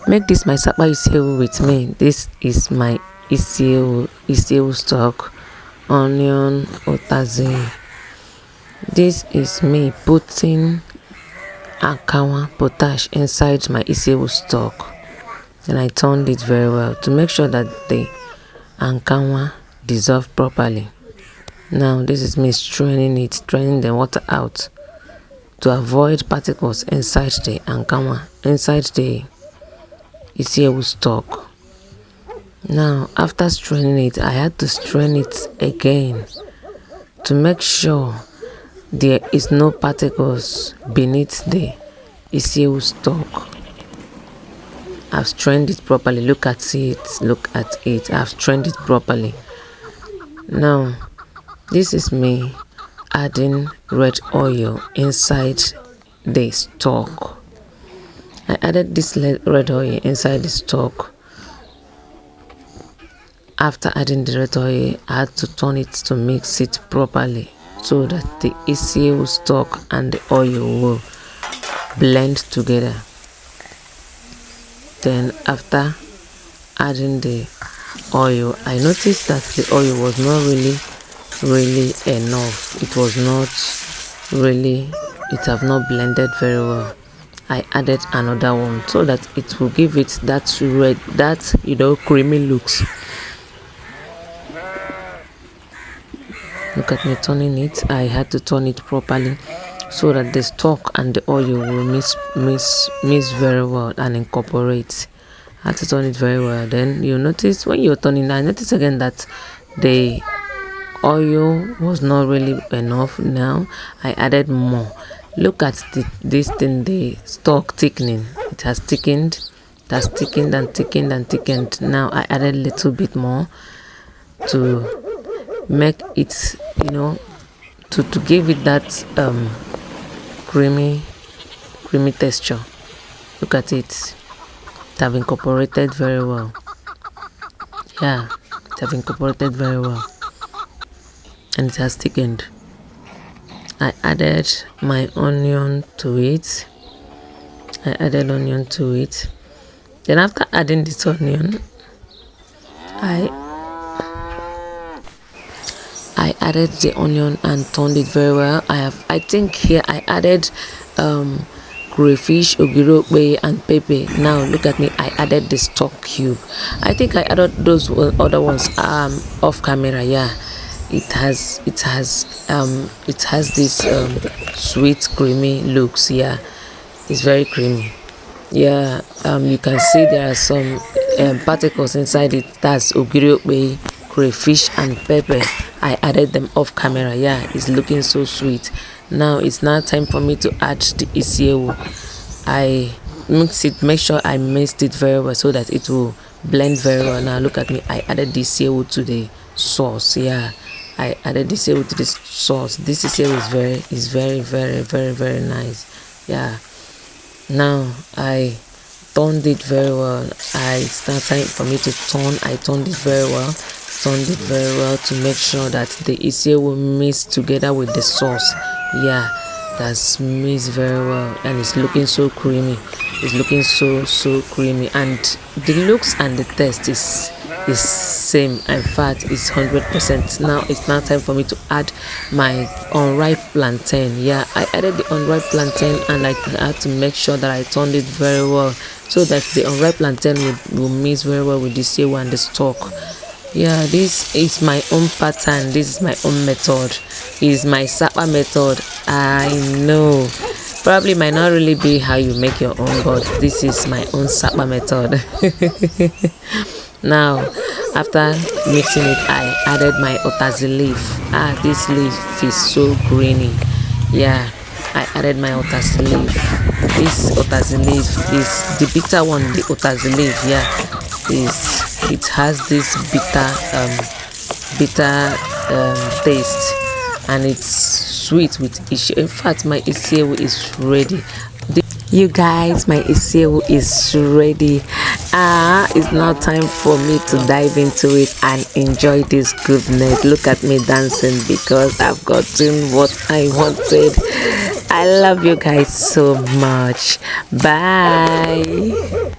Make this my sapa isiewu with me. This is my isiewu stock, onion, utazi. This is me putting akawa potash inside my isiewu stock, and I turned it very well to make sure that the akawa dissolve properly. Now this is me straining the water out to avoid particles inside the akawa, inside the isiewu stock. Now after straining it, I had to strain it again to make sure there is no particles beneath the isiewu stock. I've strained it properly. Look at it. I've strained it properly. Now this is me adding red oil inside the stock. I added this red oil inside the stock. After adding the red oil, I had to turn it to mix it properly so that the isiewu stock and the oil will blend together. Then after adding the oil, I noticed that the oil was not really enough. It was not really, it have not blended very well. I added another one so that it will give it that red, that creamy looks. Look at me turning it. I had to turn it properly so that the stock and the oil will mix very well and incorporate. I had to turn it very well. Then you notice when you're turning, I noticed again that the oil was not really enough. Now I added more. Look at this thing, the stock thickening. It has thickened. It has thickened and thickened and thickened. Now I added a little bit more to make it, to give it that creamy texture. Look at it. It have incorporated very well. Yeah, it have incorporated very well, and it has thickened. I added my onion to it. Then after adding this onion, I added the onion and turned it very well. I think here I added crayfish, ogiri, and pepper. Now look at me, I added the stock cube. I think I added those other ones off camera. Yeah, it has this sweet creamy looks. Yeah, it's very creamy. Yeah, you can see there are some particles inside it. That's ogiri, crayfish, and pepper. I added them off camera. Yeah, it's looking so sweet. Now it's now time for me to add the isiewu. I make sure I mixed it very well so that it will blend very well. Now look at me, I added the isiewu to the sauce. Yeah, I added the isiewu to the sauce. This isiewu is very nice. Yeah, now I turned it very well. It's now time for me to turn. I turned it very well. To make sure that the isiewu mix together with the sauce. Yeah, that's mixed very well, and it's looking so creamy. It's looking so creamy, and the looks and the taste is same. In fact, it's 100%. Now it's now time for me to add my unripe plantain. Yeah, I added the unripe plantain, and I had to make sure that I turned it very well so that the unripe plantain will mix very well with the isiewu and the stock. Yeah, this is my own pattern. This is my own method. It's my sapa method. I know probably might not really be how you make your own, but this is my own sapa method. Now after mixing it, I added my utazi leaf. This leaf is so greeny. Yeah, I added my utazi leaf. This utazi leaf is the bitter one. The utazi leaf, yeah, it has this bitter taste, and it's sweet with isiewu. In fact, my isiewu is ready. You guys, my isiewu is ready. It's now time for me to dive into it and enjoy this goodness. Look at me dancing because I've gotten what I wanted. I love you guys so much. Bye.